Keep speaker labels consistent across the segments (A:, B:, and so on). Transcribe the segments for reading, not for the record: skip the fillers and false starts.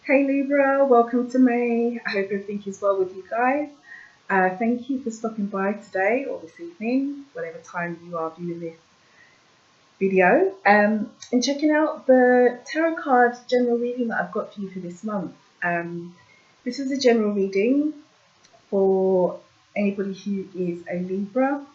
A: Hey Libra, welcome to May. I hope everything is well with you guys. Thank you for stopping by today or this evening, whatever time you are viewing this video, and checking out the tarot card general reading that I've got for you for this month. This is a general reading for anybody who is a Libra,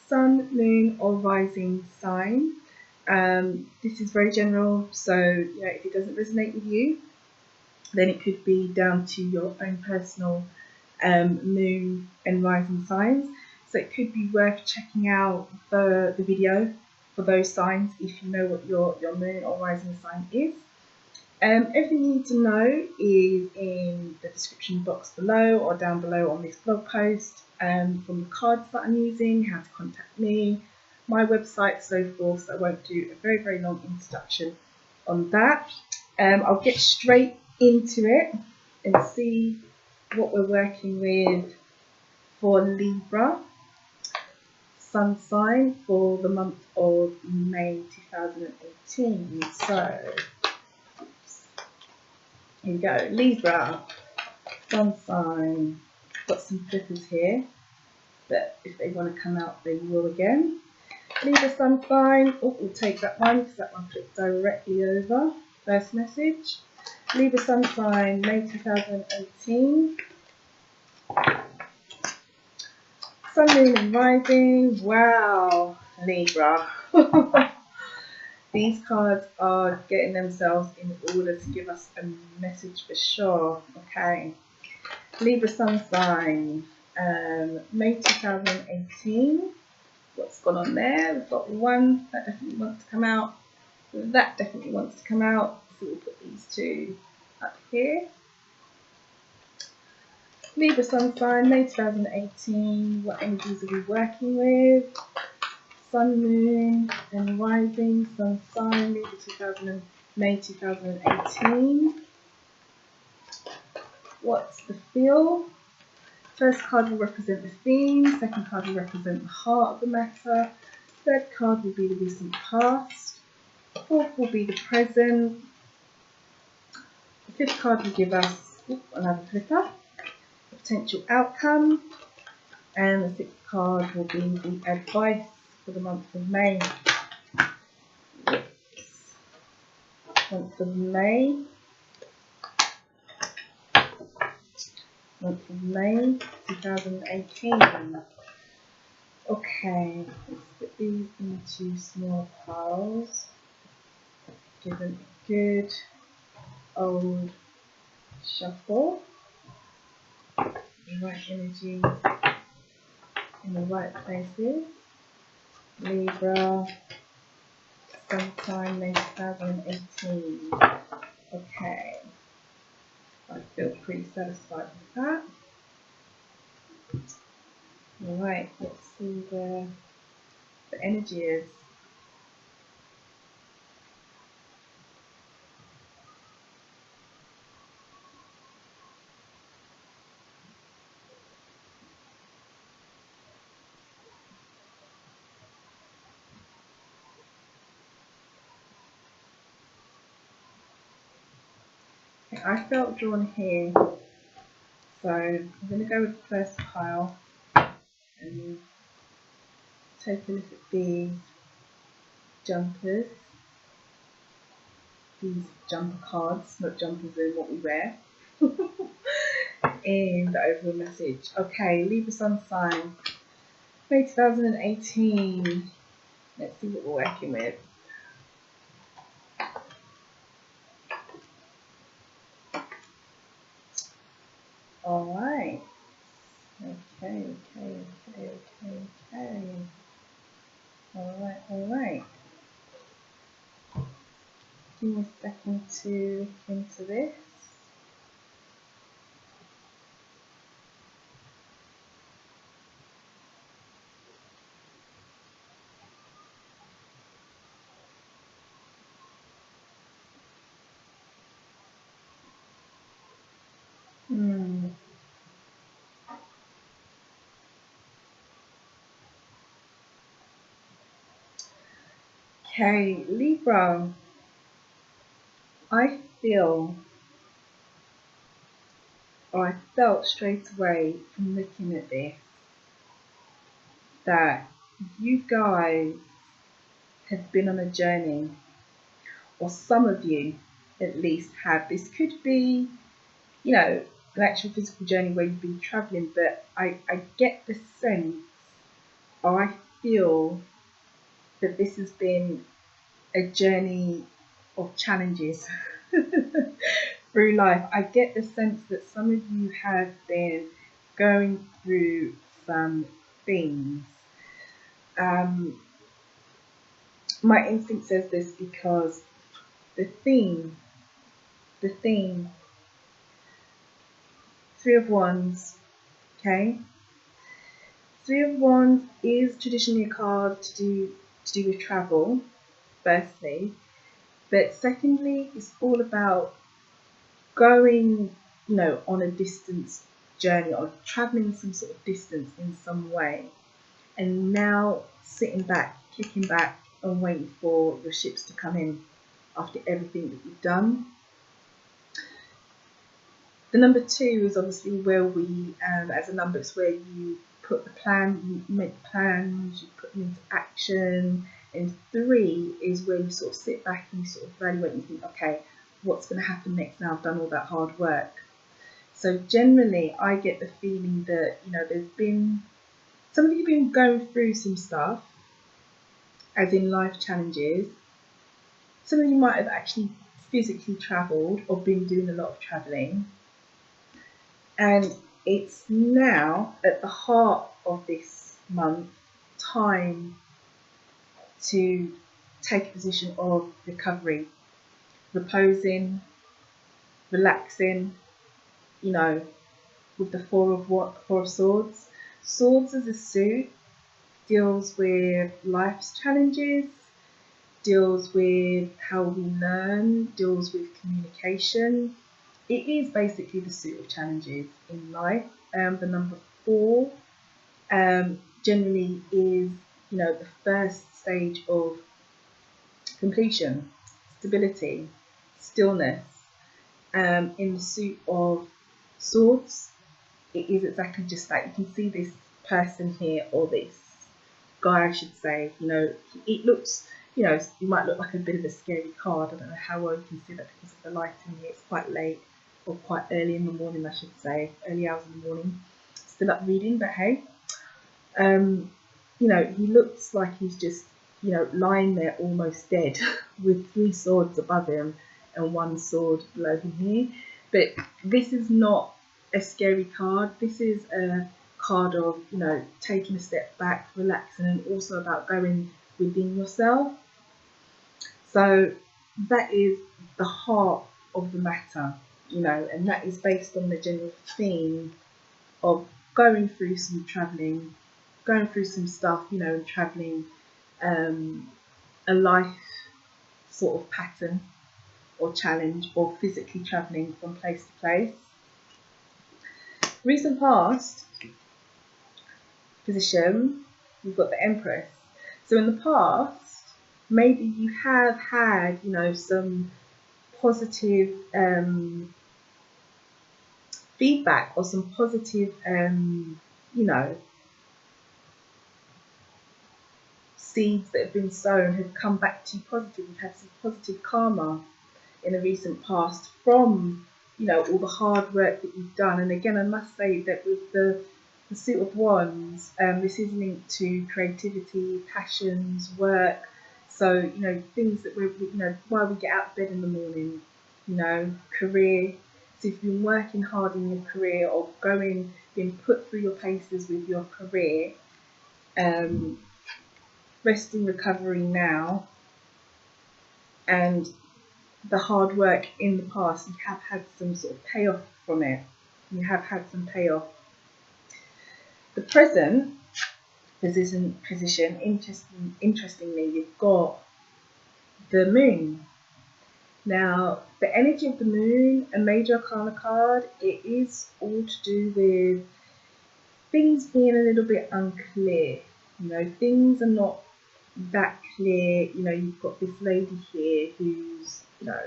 A: Sun, Moon or Rising sign. This is very general, so if it doesn't resonate with you, then it could be down to your own personal moon and rising signs. So it could be worth checking out the video for those signs if you know what your moon or rising sign is. Everything you need to know is in the description box below or down below on this blog post, from the cards that I'm using, how to contact me, my website, so forth. So I won't do a very, very long introduction on that. I'll get straight into it and see what we're working with for Libra sun sign for the month of May 2018. So here we go. Libra sun sign. Got some flippers here, but if they want to come out they will again. Libra sun sign. Oh, we'll take that one because that one flipped directly over. First message. Libra sun sign, May 2018. Sun, Moon and Rising. Wow, Libra. These cards are getting themselves in order to give us a message for sure. Okay. Libra sun sign, May 2018. What's gone on there? We've got one that definitely wants to come out. That definitely wants to come out. So we'll put these two up here. Libra sun sign, May 2018. What energies are we working with? Sun, Moon, and Rising. Sun sign, May 2018. What's the feel? First card will represent the theme. Second card will represent the heart of the matter. Third card will be the recent past. Fourth will be the present. The fifth card will give us another flipper, a potential outcome, and the sixth card will be the advice for the month of May. Month of May. Month of May 2018. Okay, let's put these into small piles. Give them a good old shuffle. The right energies in the right places. Libra, sun sign, May 2018. Okay, I feel pretty satisfied with that. Alright, let's see where the energy is. I felt drawn here, so I'm going to go with the first pile and take a look at these jumpers, these jumper cards, not jumpers in what we wear, and the overall message. Okay, Libra sun sign, May 2018. Let's see what we're working with. Alright. Okay. Alright. Give me a second to look into this. Okay, Libra, I feel I felt straight away from looking at this that you guys have been on a journey, or some of you at least have. This could be, you know, an actual physical journey where you've been traveling, but I get the sense, or I feel that this has been a journey of challenges through life. I get the sense that some of you have been going through some things. My instinct says this because the theme, Three of Wands, okay? Three of Wands is traditionally a card to do with travel, firstly, but secondly, it's all about going, you know, on a distance journey or traveling some sort of distance in some way, and now sitting back, kicking back, and waiting for your ships to come in after everything that you've done. The number 2 is obviously where we, as a number, it's where you put the plan, you make plans, you put them into action. And 3 is where you sort of sit back and you sort of evaluate and think, okay, what's going to happen next now I've done all that hard work? So generally, I get the feeling that, you know, there's been, some of you have been going through some stuff, as in life challenges. Some of you might have actually physically travelled or been doing a lot of travelling. And it's now, at the heart of this month, time to take a position of recovery, reposing, relaxing, you know, with the Four of Swords. Swords as a suit deals with life's challenges, deals with how we learn, deals with communication. It is basically the suit of challenges in life. The number 4 generally is, you know, the first stage of completion, stability, stillness. In the suit of Swords, it is exactly just that. You can see this person here, or this guy, I should say. You know, it looks, you know, it might look like a bit of a scary card. I don't know how well you can see that because of the lighting here. It's quite late, or quite early in the morning, I should say, early hours in the morning. Still up reading, but hey. You know, he looks like he's just, you know, lying there almost dead with 3 swords above him and 1 sword below him here. But this is not a scary card. This is a card of, you know, taking a step back, relaxing, and also about going within yourself. So that is the heart of the matter, you know, and that is based on the general theme of going through some travelling, going through some stuff, you know, and travelling, a life sort of pattern or challenge, or physically travelling from place to place. Recent past position, we've got the Empress. So in the past, maybe you have had, you know, some positive feedback, or some positive, you know, seeds that have been sown have come back to you positive. You've had some positive karma in the recent past from, you know, all the hard work that you've done. And again, I must say that with the Suit of Wands, this is linked to creativity, passions, work. So, you know, things that we're, you know, why we get out of bed in the morning, you know, career. So if you've been working hard in your career, or being put through your paces with your career, resting, recovery now, and the hard work in the past, you have had some sort of payoff from it. You have had some payoff. The present position, interestingly, you've got the Moon. Now, the energy of the Moon, a major arcana card, it is all to do with things being a little bit unclear. You know, things are not that clear. You know, you've got this lady here who's, you know,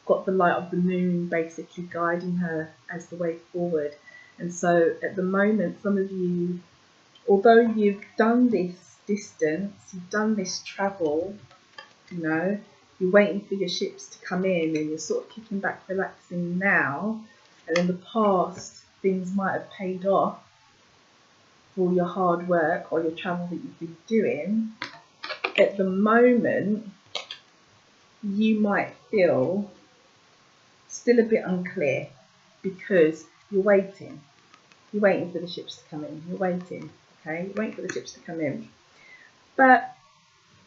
A: got the light of the moon basically guiding her as the way forward. And so at the moment, some of you, although you've done this distance, you've done this travel, you know, you're waiting for your ships to come in and you're sort of kicking back, relaxing now, and in the past things might have paid off for all your hard work or your travel that you've been doing. At the moment, you might feel still a bit unclear because you're waiting. You're waiting for the ships to come in. You're waiting, okay? You're waiting for the ships to come in. But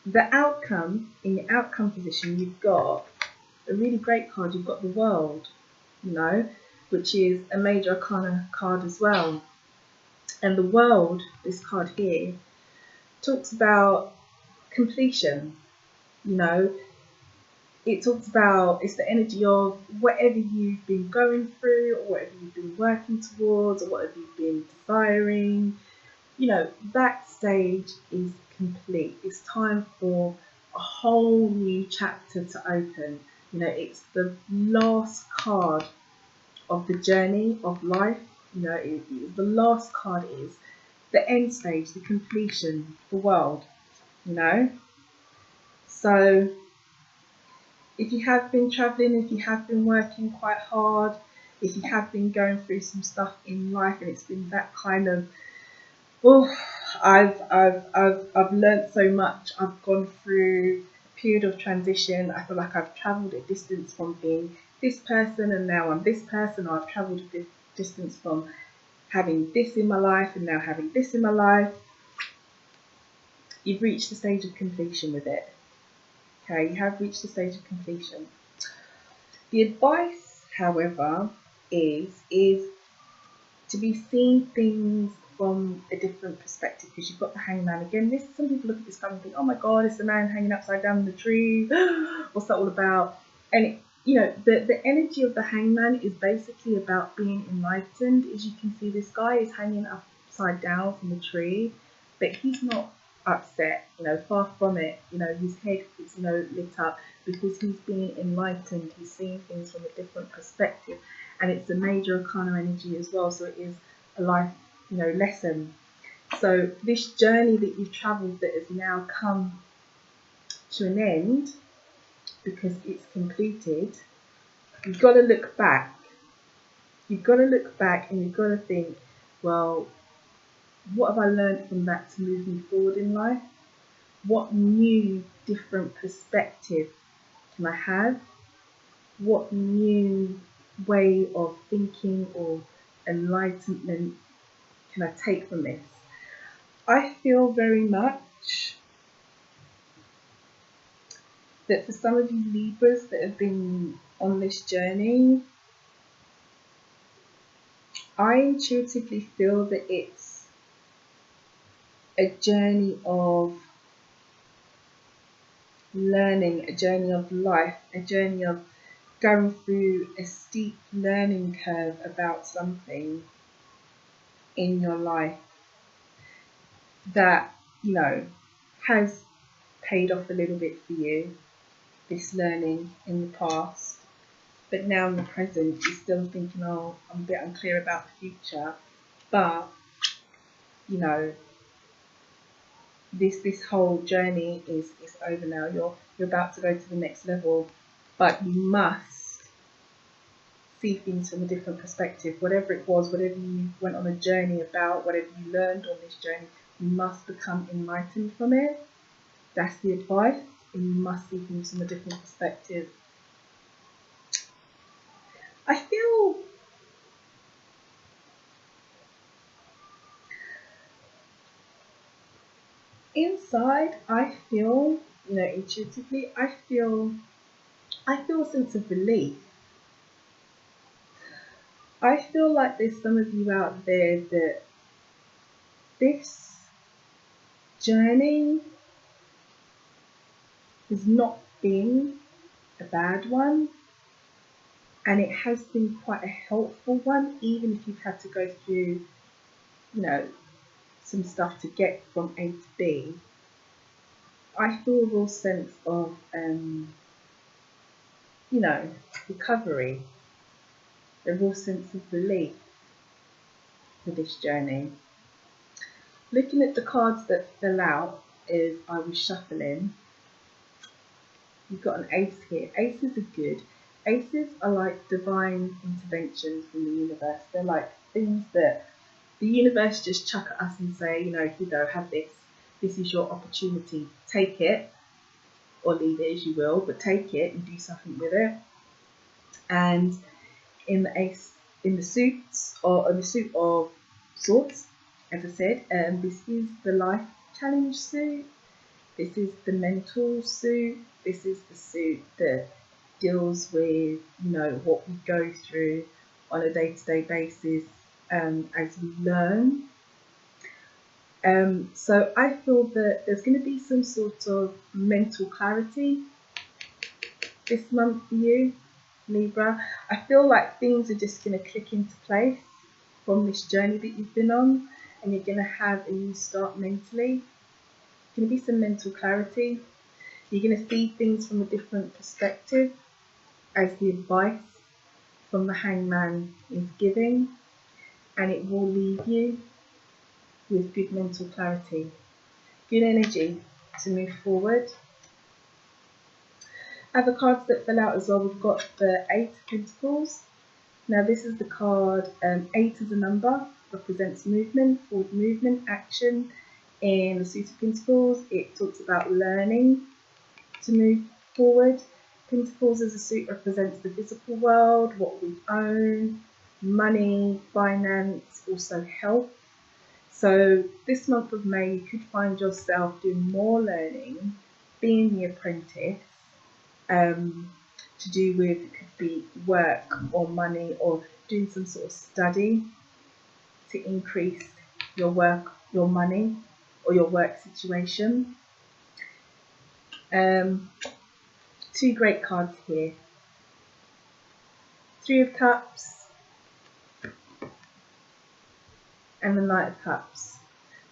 A: the outcome, in your outcome position, you've got a really great card. You've got the World, you know, which is a major arcana card as well. And the World, this card here, talks about completion, you know. It talks about, it's the energy of whatever you've been going through or whatever you've been working towards or whatever you've been desiring. You know, that stage is complete. It's time for a whole new chapter to open. You know, it's the last card of the journey of life. You know, the last card is the end stage, the completion, the World, you know. So if you have been travelling, if you have been working quite hard, if you have been going through some stuff in life and it's been that kind of, oh, I've learnt so much. I've gone through a period of transition. I feel like I've travelled a distance from being this person and now I'm this person. Or I've travelled a distance from having this in my life and now having this in my life. You've reached the stage of completion with it. Okay, you have reached the stage of completion. The advice, however, is to be seeing things from a different perspective, because you've got the Hangman again. Some people look at this card and think, oh my god, it's a man hanging upside down in the tree. What's that all about? And you know, the energy of the Hangman is basically about being enlightened. As you can see, this guy is hanging upside down from the tree, but he's not upset, you know, far from it. You know, his head is, you know, lit up because he's being enlightened. He's seeing things from a different perspective, and it's a major arcana energy as well. So it is a life, you know, lesson. So this journey that you've travelled that has now come to an end because it's completed, you've got to look back. You've got to look back and you've got to think, well, what have I learned from that to move me forward in life? What new, different perspective can I have? What new way of thinking or enlightenment can I take from this? I feel very much that for some of you Libras that have been on this journey, I intuitively feel that it's a journey of learning, a journey of life, a journey of going through a steep learning curve about something in your life that, you know, has paid off a little bit for you, this learning in the past. But now in the present, you're still thinking, oh, I'm a bit unclear about the future. But, you know, this whole journey is over now. You're about to go to the next level, but you must see things from a different perspective. Whatever it was, whatever you went on a journey about, whatever you learned on this journey, you must become enlightened from it. That's the advice, and you must see things from a different perspective. I feel inside, I feel, you know, intuitively, I feel a sense of relief. I feel like there's some of you out there that this journey has not been a bad one, and it has been quite a helpful one, even if you've had to go through, you know, some stuff to get from A to B. I feel a real sense of, you know, recovery, a real sense of relief for this journey. Looking at the cards that fell out as I was shuffling, you've got an ace here. Aces are good. Aces are like divine interventions from the universe. They're like things that the universe just chuck at us and say, you know, here you go, have this. This is your opportunity. Take it, or leave it as you will, but take it and do something with it. And in the ace, in the suits, or in the suit of swords, as I said, this is the life challenge suit. This is the mental suit. This is the suit that deals with, you know, what we go through on a day-to-day basis as we learn. So I feel that there's going to be some sort of mental clarity this month for you, Libra. I feel like things are just going to click into place from this journey that you've been on, and you're going to have a new start mentally. There's going to be some mental clarity. You're going to see things from a different perspective as the advice from the Hangman is giving, and it will leave you with good mental clarity, good energy to move forward. Other cards that fell out as well, we've got the Eight of Pentacles. Now this is the card, 8 is a number, represents movement, forward movement, action. In the Suit of Pentacles, it talks about learning to move forward. Pentacles as a suit represents the physical world, what we own, money, finance, also health. So this month of May, you could find yourself doing more learning, being the apprentice, to do with, it could be work or money, or doing some sort of study to increase your work, your money, or your work situation. Two great cards here. Three of Cups and the Knight of Cups.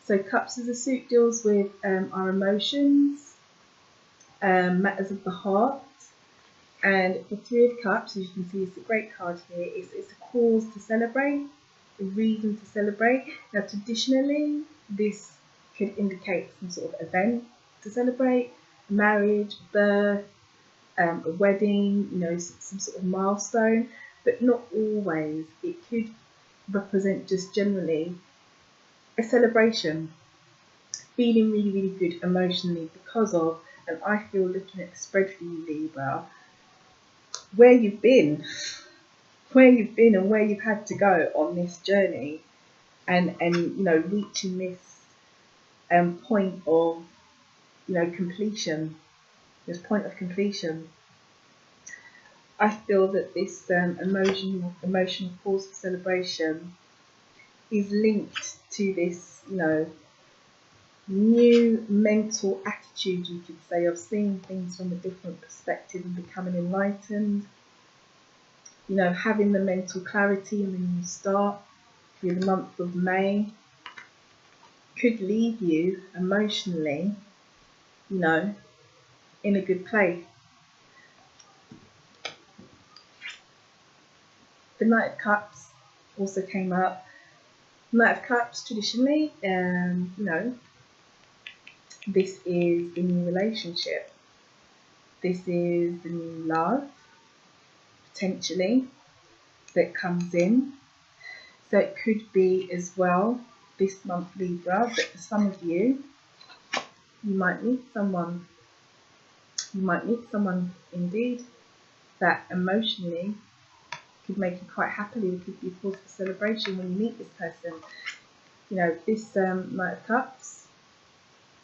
A: So Cups as a suit deals with our emotions, matters of the heart. And the Three of Cups, as you can see, it's a great card here. It's a cause to celebrate, a reason to celebrate. Now, traditionally, this could indicate some sort of event to celebrate, marriage, birth, a wedding, you know, some sort of milestone, but not always. It could represent just generally a celebration, feeling really, really good emotionally because of, and I feel looking at the spread for you, Libra, where you've been and where you've had to go on this journey, and you know, reaching this point of, you know, completion, this point of completion. I feel that this emotional cause for celebration is linked to this, you know, new mental attitude, you could say, of seeing things from a different perspective and becoming enlightened. You know, having the mental clarity and the new start through the month of May could leave you emotionally, you know, in a good place. The Knight of Cups also came up. Knight of Cups, traditionally, you know, this is the new relationship. This is the new love, potentially, that comes in. So it could be as well this month, Libra, that for some of you, you might meet someone. You might meet someone indeed that emotionally could make you quite happily. It could be a cause for celebration when you meet this person. You know, this Knight of Cups,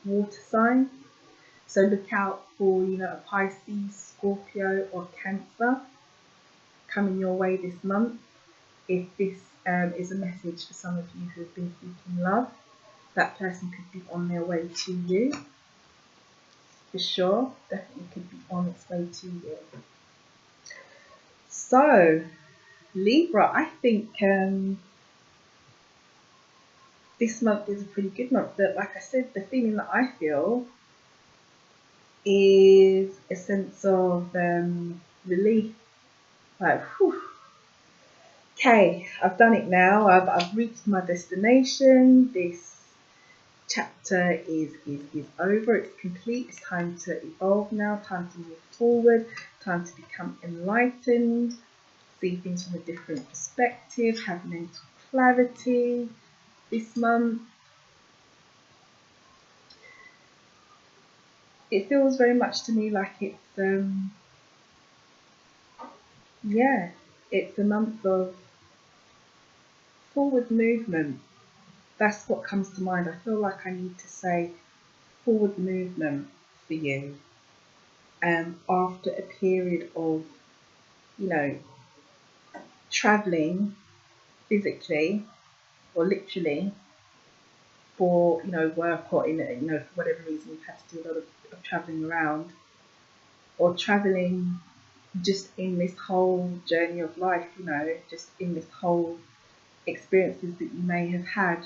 A: water sign. So look out for, you know, a Pisces, Scorpio or Cancer coming your way this month. If this is a message for some of you who have been seeking love, that person could be on their way to you. For sure, definitely could be on its way to you. So, Libra, I think this month is a pretty good month. But like I said, the feeling that I feel is a sense of relief Like, whew. Okay, I've done it now. I've reached my destination. This chapter is over. It's complete. It's time to evolve now. Time to move forward. Time to become enlightened. See things from a different perspective. Have mental clarity this month. It feels very much to me like it's yeah, it's a month of forward movement. That's what comes to mind. I feel like I need to say forward movement for you. After a period of, you know, travelling physically or literally for, you know, work or in, you know, for whatever reason you've had to do a lot of travelling around, or travelling just in this whole journey of life, you know, just in this whole experiences that you may have had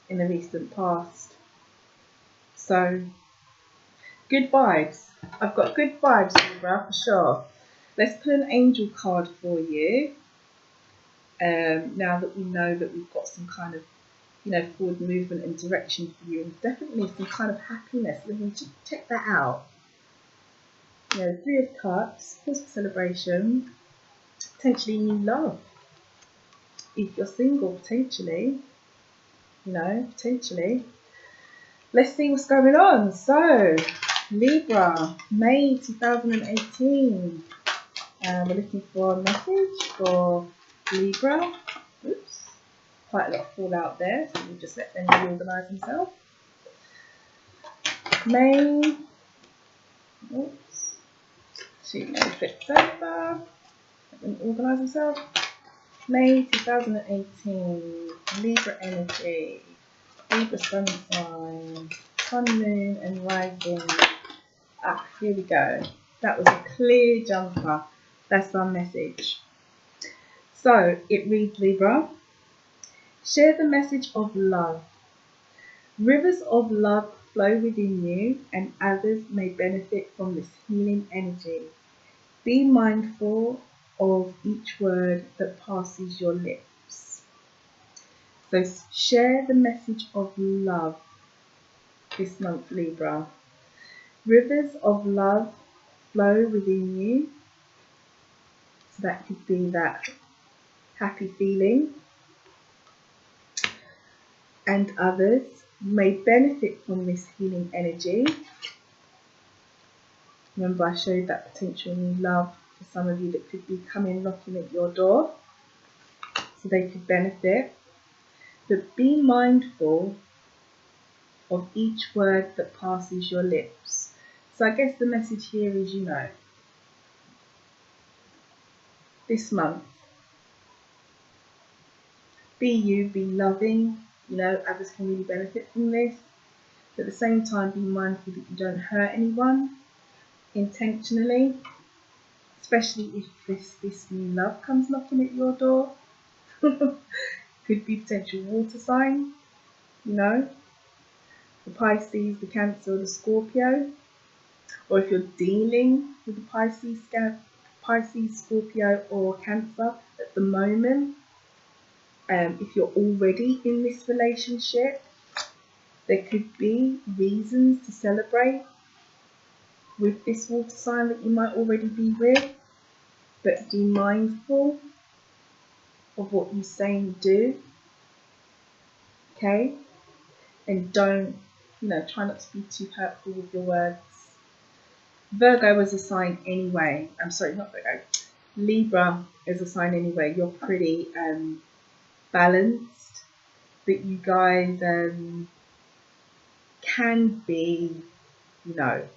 A: in the recent past. So, good vibes. I've got good vibes, Libra, for sure. Let's put an angel card for you. Now that we know that we've got some kind of, you know, forward movement and direction for you, and definitely some kind of happiness. Let me just check that out. You know, 3 of Cups, cause for celebration, potentially new love. If you're single, potentially, you know, potentially. Let's see what's going on. So, Libra, May 2018. We're looking for a message for Libra. Oops, quite a lot of fallout there, so we'll just let them reorganise themselves. May, oops, to September, let them organise themselves. May 2018, Libra energy, Libra sun sign, sun, moon and rising. Ah, here we go. That was a clear jumper. That's our message. So it reads, Libra, share the message of love. Rivers of love flow within you and others may benefit from this healing energy. Be mindful of each word that passes your lips. So share the message of love this month, Libra. Rivers of love flow within you. So that could be that happy feeling. And others may benefit from this healing energy. Remember, I showed that potential new love for some of you that could be coming knocking at your door, so they could benefit. But be mindful of each word that passes your lips. So I guess the message here is, you know, this month, be you, be loving. You know, others can really benefit from this. But at the same time, be mindful that you don't hurt anyone intentionally, especially if this new love comes knocking at your door. Could be potential water sign, you know, the Pisces, the Cancer, the Scorpio. Or if you're dealing with the Pisces, Scorpio or Cancer at the moment, if you're already in this relationship, there could be reasons to celebrate with this water sign that you might already be with, but be mindful of what you say and do, okay? And don't, you know, try not to be too hurtful with your words. Virgo is a sign anyway. I'm sorry, not Virgo. Libra is a sign anyway. You're pretty balanced, but you guys can be, you know,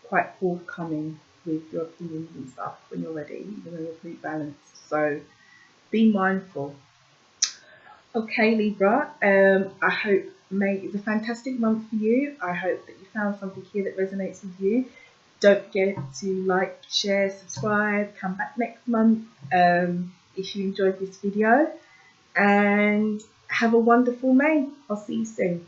A: quite forthcoming with your opinions and stuff when you're ready, even though you're pretty balanced. So be mindful. Okay, Libra, I hope May is a fantastic month for you. I hope that you found something here that resonates with you. Don't forget to like, share, subscribe, come back next month if you enjoyed this video, and have a wonderful May. I'll see you soon.